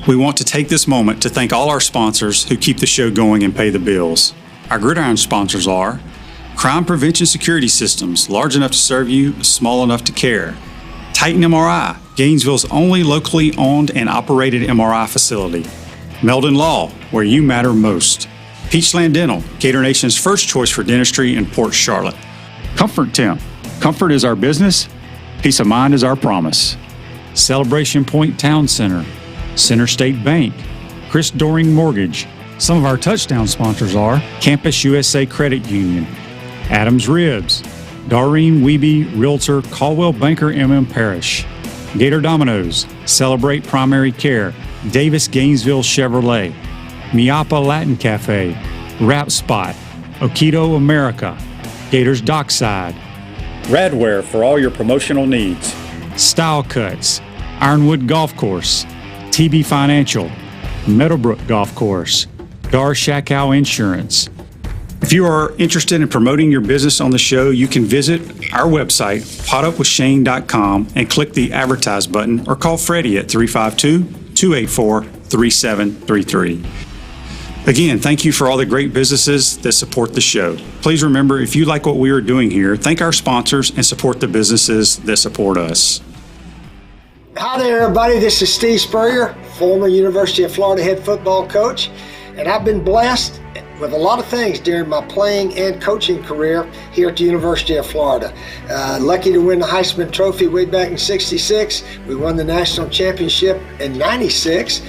We want to take this moment to thank all our sponsors who keep the show going and pay the bills. Our gridiron sponsors are Crime Prevention Security Systems, large enough to serve you, small enough to care. Titan MRI, Gainesville's only locally owned and operated MRI facility. Meldon Law, where you matter most. Peachland Dental, Gator Nation's first choice for dentistry in Port Charlotte. Comfort Temp, comfort is our business, peace of mind is our promise. Celebration Point Town Center, Center State Bank, Chris Doring Mortgage. Some of our touchdown sponsors are Campus USA Credit Union, Adams Ribs, Doreen Wiebe Realtor, Caldwell Banker MM Parish, Gator Dominoes, Celebrate Primary Care, Davis Gainesville Chevrolet, Miapa Latin Cafe, Wrap Spot, Okido America, Gators Dockside, Radware for all your promotional needs, Style Cuts, Ironwood Golf Course, TB Financial, Meadowbrook Golf Course, Dar Shakow Insurance. If you are interested in promoting your business on the show, you can visit our website, potupwithshane.com, and click the Advertise button or call Freddie at 352-284-3733. Again, thank you for all the great businesses that support the show. Please remember, if you like what we are doing here, thank our sponsors and support the businesses that support us. Hi there, everybody. This is Steve Spurrier, former University of Florida head football coach, and I've been blessed with a lot of things during my playing and coaching career here at the University of Florida. Lucky to win the Heisman Trophy way back in '66. We won the national championship in '96.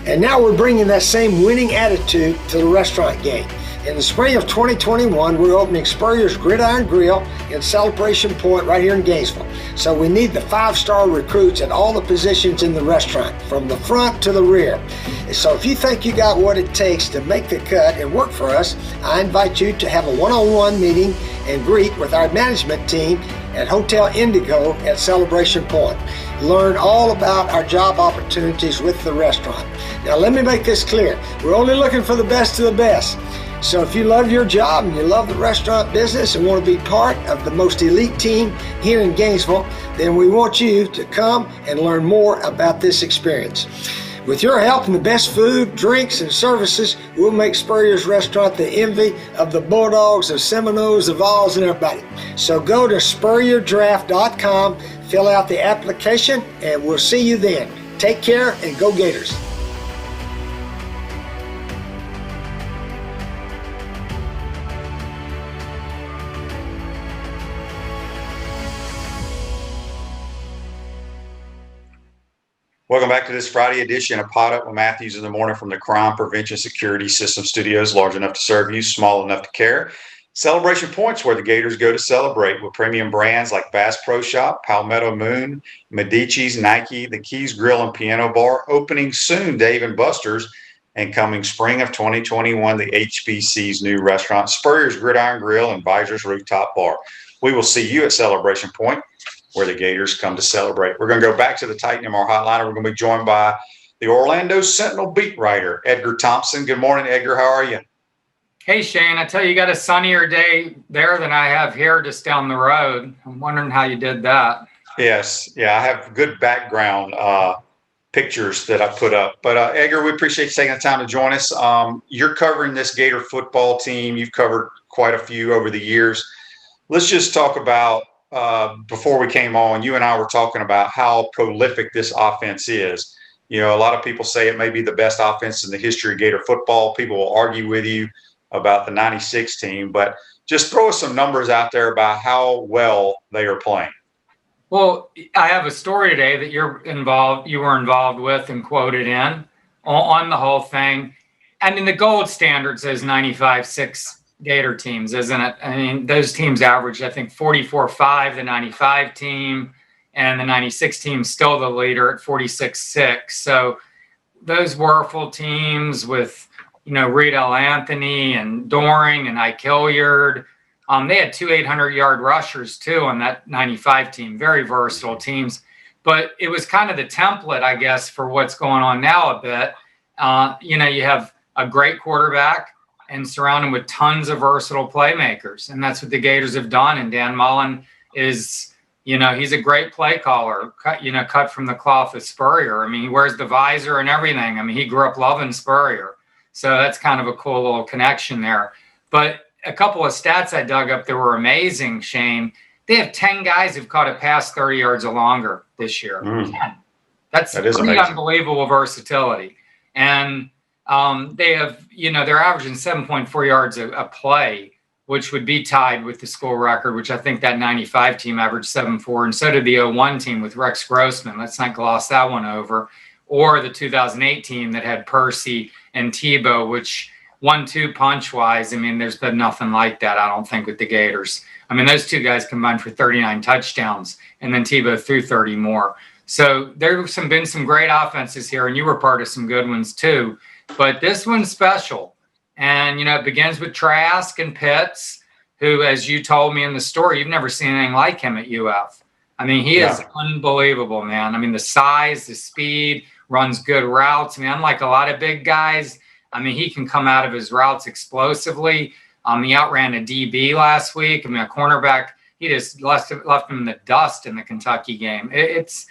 And now we're bringing that same winning attitude to the restaurant game. In the spring of 2021, we're opening Spurrier's Gridiron Grill in Celebration Point right here in Gainesville. So we need the 5-star recruits at all the positions in the restaurant, from the front to the rear. So if you think you got what it takes to make the cut and work for us, I invite you to have a one-on-one meeting and greet with our management team at Hotel Indigo at Celebration Point. Learn all about our job opportunities with the restaurant. Now let me make this clear. We're only looking for the best of the best. So if you love your job and you love the restaurant business and want to be part of the most elite team here in Gainesville, then we want you to come and learn more about this experience. With your help and the best food, drinks, and services, we'll make Spurrier's Restaurant the envy of the Bulldogs, the Seminoles, the Vols, and everybody. So go to SpurrierDraft.com, fill out the application, and we'll see you then. Take care and go Gators. Welcome back to this Friday edition of Pot Up with Matthews in the Morning from the Crime Prevention Security System Studios, large enough to serve you, small enough to care. Celebration Point's where the Gators go to celebrate, with premium brands like Bass Pro Shop, Palmetto Moon, Medici's, Nike, the Keys Grill and Piano Bar, opening soon Dave & Buster's, and coming spring of 2021, the HBC's new restaurant, Spurrier's Gridiron Grill and Visor's Rooftop Bar. We will see you at Celebration Point, where the Gators come to celebrate. We're going to go back to the Titan MR hotline. We're going to be joined by the Orlando Sentinel beat writer, Edgar Thompson. Good morning, Edgar. How are you? Hey, Shane. I tell you, you got a sunnier day there than I have here just down the road. I'm wondering how you did that. Yes. Yeah, I have good background pictures that I put up. But, Edgar, we appreciate you taking the time to join us. You're covering this Gator football team. You've covered quite a few over the years. Let's just talk about, before we came on, you and I were talking about how prolific this offense is. You know, a lot of people say it may be the best offense in the history of Gator football. People will argue with you about the 96 team, but just throw us some numbers out there about how well they are playing. Well, I have a story today that you were involved with and quoted in on the whole thing. I mean, the gold standard says 95-6 Gator teams, isn't it? I mean, those teams averaged, I think, 44-5, the 95 team. and the 96 team still the leader at 46-6. So those Werfel teams with, Reed L. Anthony and Doring and Ike Hilliard, they had 2 800-yard rushers too on that 95 team. Very versatile teams. But it was kind of the template, I guess, for what's going on now a bit. You have a great quarterback and surround him with tons of versatile playmakers. And that's what the Gators have done. And Dan Mullen is, he's a great play caller, cut from the cloth of Spurrier. I mean, he wears the visor and everything. I mean, he grew up loving Spurrier. So that's kind of a cool little connection there. But a couple of stats I dug up that were amazing, Shane. They have 10 guys who've caught a pass 30 yards or longer this year. 10. That is pretty unbelievable versatility. And they have, they're averaging 7.4 yards a play, which would be tied with the school record, which I think that 95 team averaged 7.4. And so did the 01 team with Rex Grossman. Let's not gloss that one over. Or the 2008 team that had Percy and Tebow, which 1-2 punch-wise, I mean, there's been nothing like that, I don't think, with the Gators. I mean, those two guys combined for 39 touchdowns, and then Tebow threw 30 more. So there's been some great offenses here, and you were part of some good ones too. But this one's special. And, it begins with Trask and Pitts, who, as you told me in the story, you've never seen anything like him at UF. I mean, he is unbelievable, man. I mean, the size, the speed, runs good routes. I mean, unlike a lot of big guys, I mean, he can come out of his routes explosively. He outran a DB last week. I mean, a cornerback, he just left him in the dust in the Kentucky game. It's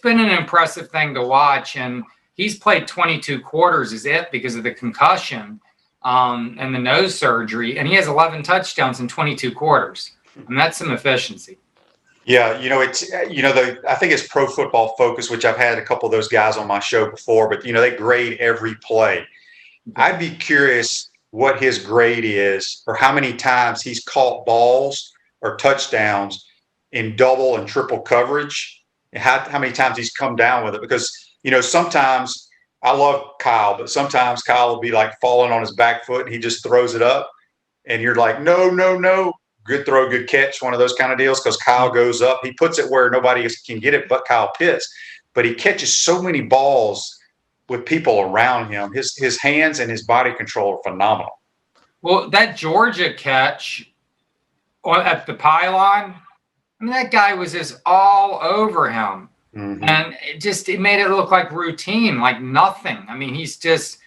been an impressive thing to watch, and he's played 22 quarters because of the concussion and the nose surgery, and he has 11 touchdowns in 22 quarters. And that's some efficiency. Yeah, I think it's Pro Football Focus, which I've had a couple of those guys on my show before, but they grade every play. I'd be curious what his grade is, or how many times he's caught balls or touchdowns in double and triple coverage, and how many times he's come down with it. Because, sometimes I love Kyle, but sometimes Kyle will be like falling on his back foot and he just throws it up. And you're like, no. Good throw, good catch, one of those kind of deals, because Kyle goes up. He puts it where nobody can get it but Kyle Pitts. But he catches so many balls with people around him. His hands and his body control are phenomenal. Well, that Georgia catch at the pylon, I mean, that guy was just all over him. Mm-hmm. And it made it look like routine, like nothing. I mean, it's just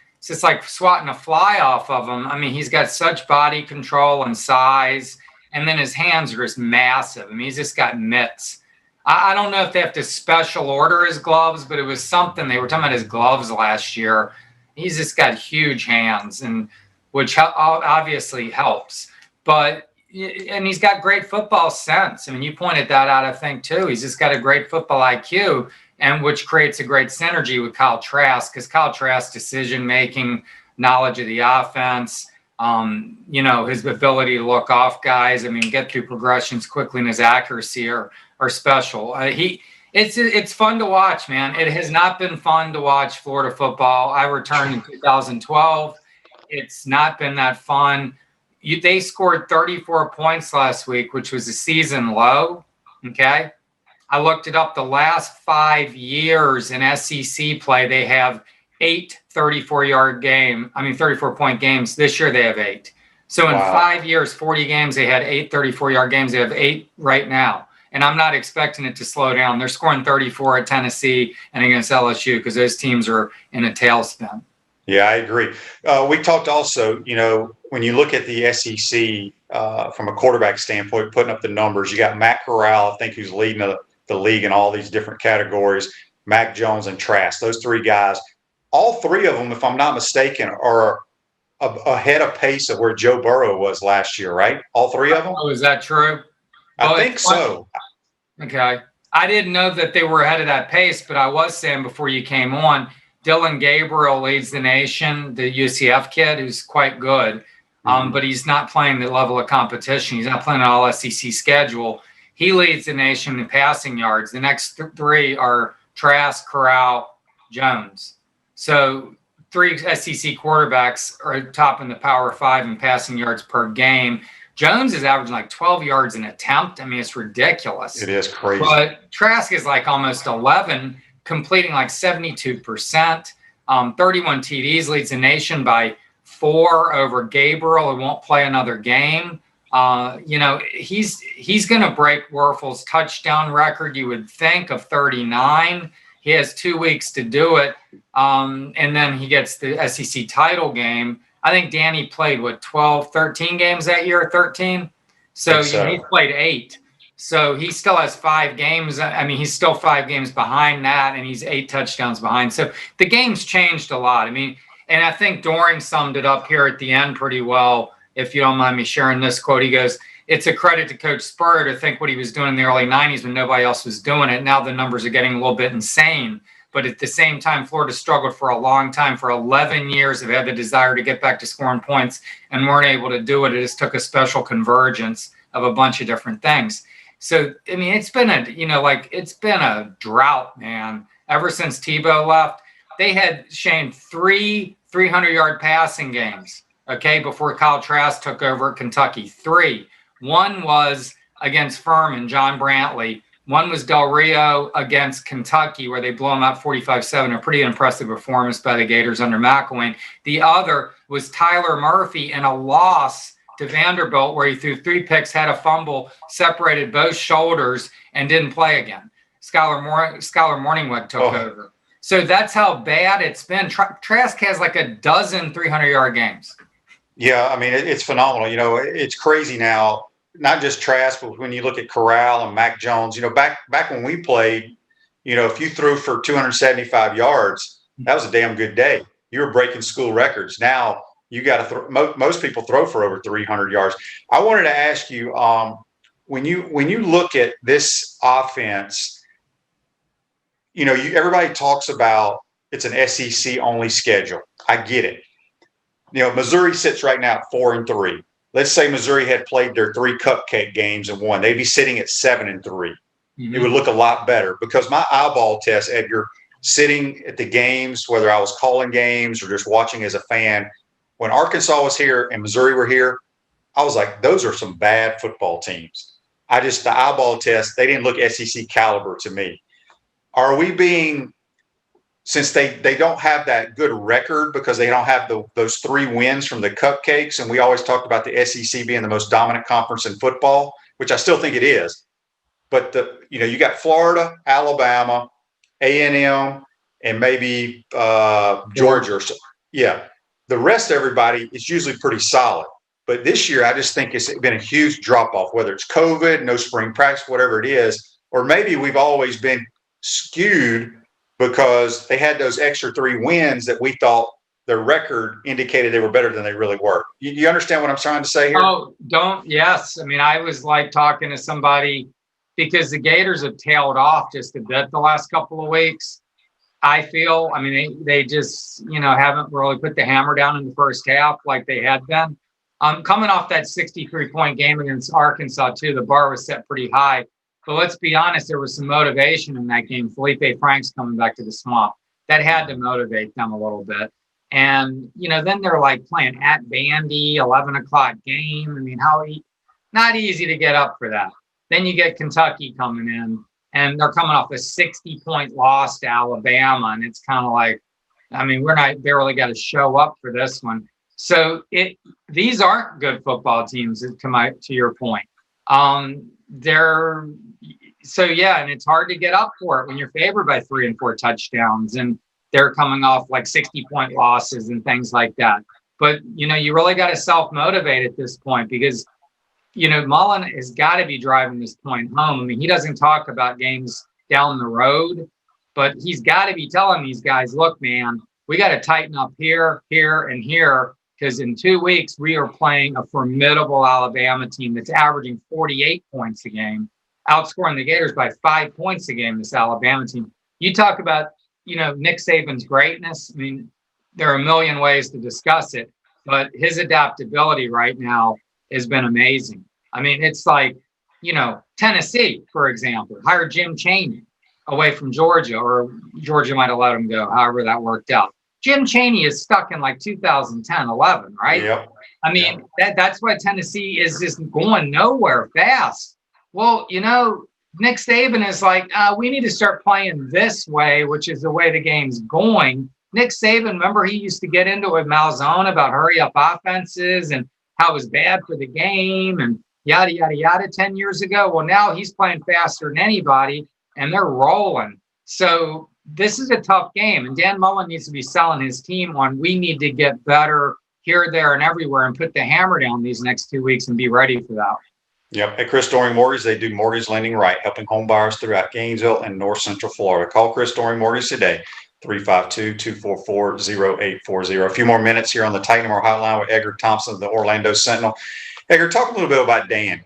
like swatting a fly off of him. I mean, he's got such body control and size, and then his hands are just massive. I mean, he's just got mitts. I don't know if they have to special order his gloves, but it was something. They were talking about his gloves last year. He's just got huge hands, and which obviously helps. And he's got great football sense. I mean, you pointed that out, I think, too. He's just got a great football IQ, and which creates a great synergy with Kyle Trask, because Kyle Trask's decision-making, knowledge of the offense, his ability to look off guys, I mean, get through progressions quickly, and his accuracy are special. It's fun to watch, man. It has not been fun to watch Florida football. I returned in 2012. It's not been that fun. They scored 34 points last week, which was a season low. Okay. I looked it up. The last 5 years in SEC play, they have 8 34-point games. This year they have 8. So in 5 years, 40 games, they had 8 34-yard games. They have 8 right now. And I'm not expecting it to slow down. They're scoring 34 at Tennessee and against LSU because those teams are in a tailspin. Yeah, I agree. We talked also, when you look at the SEC from a quarterback standpoint, putting up the numbers, you got Matt Corral, I think, who's leading the league in all these different categories, Mac Jones and Trask. Those 3 guys, all 3 of them, if I'm not mistaken, are ahead of pace of where Joe Burrow was last year, right? All 3 of them? Oh, is that true? I think so. Okay. I didn't know that they were ahead of that pace, but I was saying before you came on, Dylan Gabriel leads the nation, the UCF kid, who's quite good, but he's not playing the level of competition. He's not playing an all-SEC schedule. He leads the nation in passing yards. The next 3 are Trask, Corral, Jones. So 3 SEC quarterbacks are top in the Power 5 in passing yards per game. Jones is averaging like 12 yards an attempt. I mean, it's ridiculous. It is crazy. But Trask is like almost 11, completing like 72%, 31 TDs, leads the nation by 4 over Gabriel, who won't play another game. He's going to break Werfel's touchdown record, you would think, of 39. He has 2 weeks to do it, and then he gets the SEC title game. I think Danny played, 13 games that year, 13? So he's played 8. So he still has 5 games. I mean, he's still 5 games behind that, and he's 8 touchdowns behind. So the game's changed a lot. I mean, and I think Doring summed it up here at the end pretty well. If you don't mind me sharing this quote, he goes, "It's a credit to Coach Spurrier to think what he was doing in the early 90s when nobody else was doing it. Now the numbers are getting a little bit insane. But at the same time, Florida struggled for a long time. For 11 years, they've had the desire to get back to scoring points and weren't able to do it. It just took a special convergence of a bunch of different things." So, I mean, it's been a drought, man. Ever since Tebow left, they had, Shane, 3 300-yard passing games, okay, before Kyle Trask took over at Kentucky. 3. One was against Furman, John Brantley. One was Del Rio against Kentucky, where they blew them out 45-7, a pretty impressive performance by the Gators under McElwain. The other was Tyler Murphy in a loss to Vanderbilt, where he threw 3 picks, had a fumble, separated both shoulders, and didn't play again. Skylar Morningwood took over. So that's how bad it's been. Trask has like a dozen 300-yard games. Yeah, I mean, it's phenomenal. It's crazy now, not just Trask, but when you look at Corral and Mac Jones, back when we played, if you threw for 275 yards, that was a damn good day. You were breaking school records. Now you got to most people throw for over 300 yards. I wanted to ask you, when you look at this offense, everybody talks about it's an SEC only schedule. I get it. Missouri sits right now at 4-3. Let's say Missouri had played their 3 cupcake games and won. They'd be sitting at 7-3. Mm-hmm. It would look a lot better because my eyeball test, Edgar, sitting at the games, whether I was calling games or just watching as a fan, when Arkansas was here and Missouri were here, I was like, those are some bad football teams. The eyeball test, they didn't look SEC caliber to me. Are we being, since they don't have that good record because they don't have those 3 wins from the cupcakes, and we always talked about the SEC being the most dominant conference in football, which I still think it is. But you got Florida, Alabama, A&M, and maybe Georgia. Or so. Yeah, the rest of everybody is usually pretty solid. But this year, I just think it's been a huge drop off. Whether it's COVID, no spring practice, whatever it is, or maybe we've always been skewed because they had those extra 3 wins that we thought their record indicated they were better than they really were. You understand what I'm trying to say here? Yes. I mean, I was like talking to somebody because the Gators have tailed off just a bit the last couple of weeks. I feel, they just, haven't really put the hammer down in the first half like they had been. Coming off that 63-point game against Arkansas, too, the bar was set pretty high. But let's be honest, there was some motivation in that game. Felipe Franks coming back to the swamp. That had to motivate them a little bit. And, then they're like playing at Vandy, 11 o'clock game. Not easy to get up for that. Then you get Kentucky coming in, and they're coming off a 60-point loss to Alabama. And it's kind of like, we're not barely got to show up for this one. So these aren't good football teams, to your point. And it's hard to get up for it when you're favored by 3 and 4 touchdowns and they're coming off like 60-point losses and things like that. But, you really got to self-motivate at this point because, Mullen has got to be driving this point home. He doesn't talk about games down the road, but he's got to be telling these guys, look, man, we got to tighten up here, here, and here. Because in 2 weeks, we are playing a formidable Alabama team that's averaging 48 points a game, outscoring the Gators by 5 points a game, this Alabama team. You talk about, Nick Saban's greatness. There are a million ways to discuss it, but his adaptability right now has been amazing. It's like, Tennessee, for example, hired Jim Chaney away from Georgia, or Georgia might have let him go, however that worked out. Jim Chaney is stuck in like 2010, 11, right? Yep. I mean, that's why Tennessee is just going nowhere fast. Well, Nick Saban is like, we need to start playing this way, which is the way the game's going. Nick Saban, remember, he used to get into it with Malzone about hurry up offenses and how it was bad for the game and yada, yada, yada 10 years ago. Well, now he's playing faster than anybody and they're rolling. So this is a tough game. And Dan Mullen needs to be selling his team on, we need to get better here, there, and everywhere and put the hammer down these next 2 weeks and be ready for that. Yep. At Chris Doring Mortgage, they do mortgage lending right, helping home buyers throughout Gainesville and North Central Florida. Call Chris Doring Mortgage today, 352-244-0840. A few more minutes here on the Titanmore Hotline with Edgar Thompson of the Orlando Sentinel. Edgar, talk a little bit about Dan.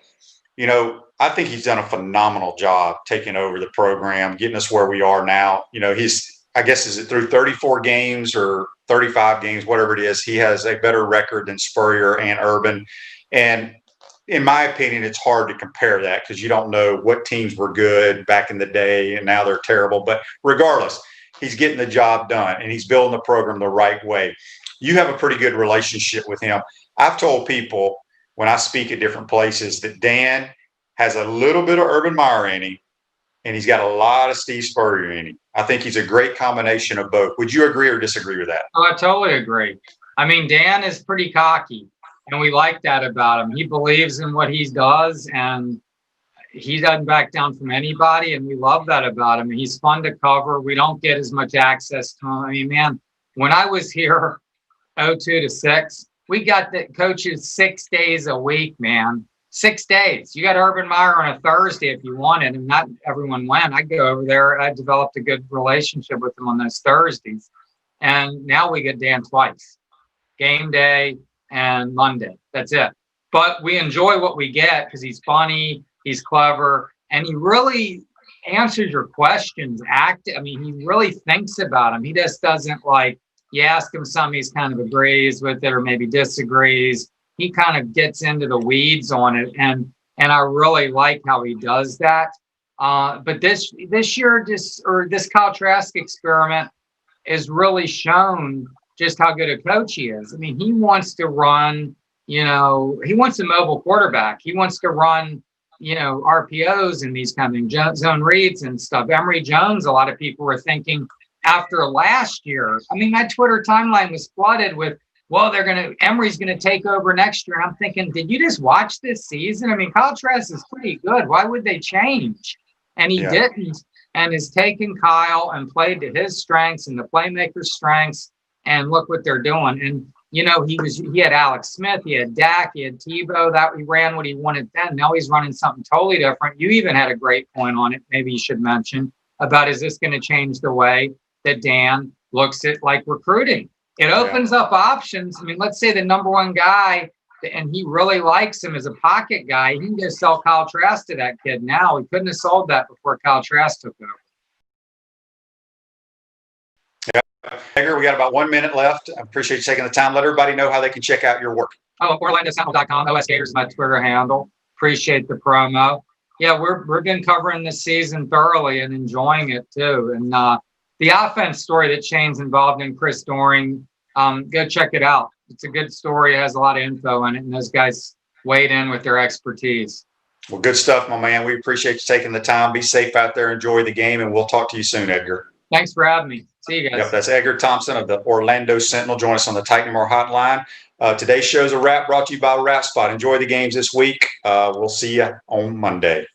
I think he's done a phenomenal job taking over the program, getting us where we are now. I guess, is it through 34 games or 35 games, whatever it is, he has a better record than Spurrier and Urban. And in my opinion, it's hard to compare that because you don't know what teams were good back in the day and now they're terrible. But regardless, he's getting the job done and he's building the program the right way. You have a pretty good relationship with him. I've told people when I speak at different places that Dan has a little bit of Urban Meyer in him and he's got a lot of Steve Spurrier in him. I think he's a great combination of both. Would you agree or disagree with that? Oh, I totally agree. I mean, Dan is pretty cocky. And we like that about him. He believes in what he does, and he doesn't back down from anybody, and we love that about him. He's fun to cover. We don't get as much access to him. I mean, man, when I was here 02 to 6, we got the coaches 6 days a week, man. 6 days. You got Urban Meyer on a Thursday if you wanted, and not everyone went. I'd go over there. I developed a good relationship with him on those Thursdays. And now we get Dan twice. Game day and Monday. That's it. But we enjoy what we get because he's funny, he's clever, and he really answers your questions. He really thinks about them. He just doesn't you ask him something, he's kind of agrees with it or maybe disagrees. He kind of gets into the weeds on it, and I really like how he does that. But this year, this Kyle Trask experiment is really shown just how good a coach he is. I mean, he wants to run, he wants a mobile quarterback. He wants to run, RPOs and these kind of things, zone reads and stuff. Emory Jones, a lot of people were thinking after last year, my Twitter timeline was flooded with, Emory's going to take over next year. And I'm thinking, did you just watch this season? Kyle Trask is pretty good. Why would they change? And he didn't, and has taken Kyle and played to his strengths and the playmaker's strengths. And look what they're doing. And, he had Alex Smith, he had Dak, he had Tebow, that he ran what he wanted then. Now he's running something totally different. You even had a great point on it, maybe you should mention, about is this going to change the way that Dan looks at recruiting? It opens up options. Let's say the number one guy, and he really likes him as a pocket guy, he can just sell Kyle Trask to that kid now. He couldn't have sold that before Kyle Trask took over. Edgar, we got about 1 minute left. I appreciate you taking the time. Let everybody know how they can check out your work. OrlandoSentinel.com, OS Gators is my Twitter handle. Appreciate the promo. Yeah, we've been covering this season thoroughly and enjoying it too. And the offense story that Shane's involved in, Chris Doring, go check it out. It's a good story. It has a lot of info in it, and those guys weighed in with their expertise. Well, good stuff, my man. We appreciate you taking the time. Be safe out there. Enjoy the game, and we'll talk to you soon, Edgar. Thanks for having me. See you guys. Yep, that's Edgar Thompson of the Orlando Sentinel. Join us on the Titanmore Hotline. Today's show's a wrap, brought to you by Wrap Spot. Enjoy the games this week. We'll see you on Monday.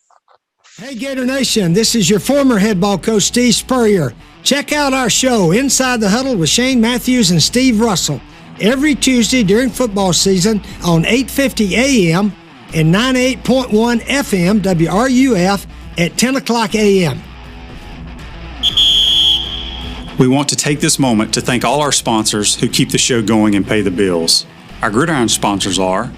Hey, Gator Nation, this is your former head ball coach, Steve Spurrier. Check out our show, Inside the Huddle with Shane Matthews and Steve Russell, every Tuesday during football season on 8:50 a.m. and 98.1 FM WRUF at 10 o'clock a.m. We want to take this moment to thank all our sponsors who keep the show going and pay the bills. Our gridiron sponsors are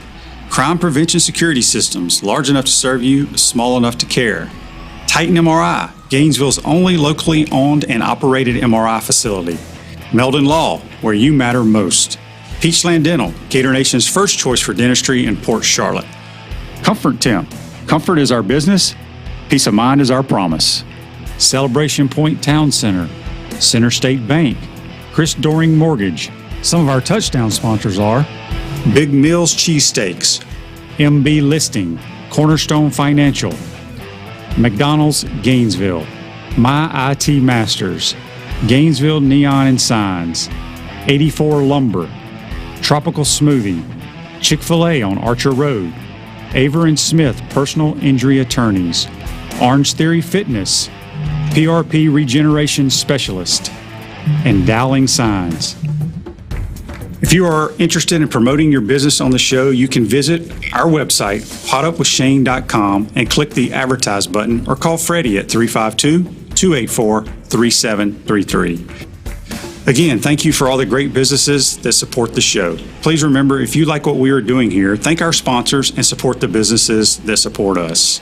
Crime Prevention Security Systems, large enough to serve you, small enough to care. Titan MRI, Gainesville's only locally owned and operated MRI facility. Meldon Law, where you matter most. Peachland Dental, Gator Nation's first choice for dentistry in Port Charlotte. Comfort Temp, comfort is our business, peace of mind is our promise. Celebration Point Town Center, Center State Bank, Chris Doring Mortgage. Some of our touchdown sponsors are Big Mills Cheesesteaks, MB Listing, Cornerstone Financial, McDonald's Gainesville, My IT Masters, Gainesville Neon and Signs, 84 Lumber, Tropical Smoothie, Chick-fil-A on Archer Road, Aver and Smith Personal Injury Attorneys, Orange Theory Fitness, PRP Regeneration Specialist, and Dowling Signs. If you are interested in promoting your business on the show, you can visit our website, potupwithshane.com, and click the Advertise button or call Freddie at 352-284-3733. Again, thank you for all the great businesses that support the show. Please remember, if you like what we are doing here, thank our sponsors and support the businesses that support us.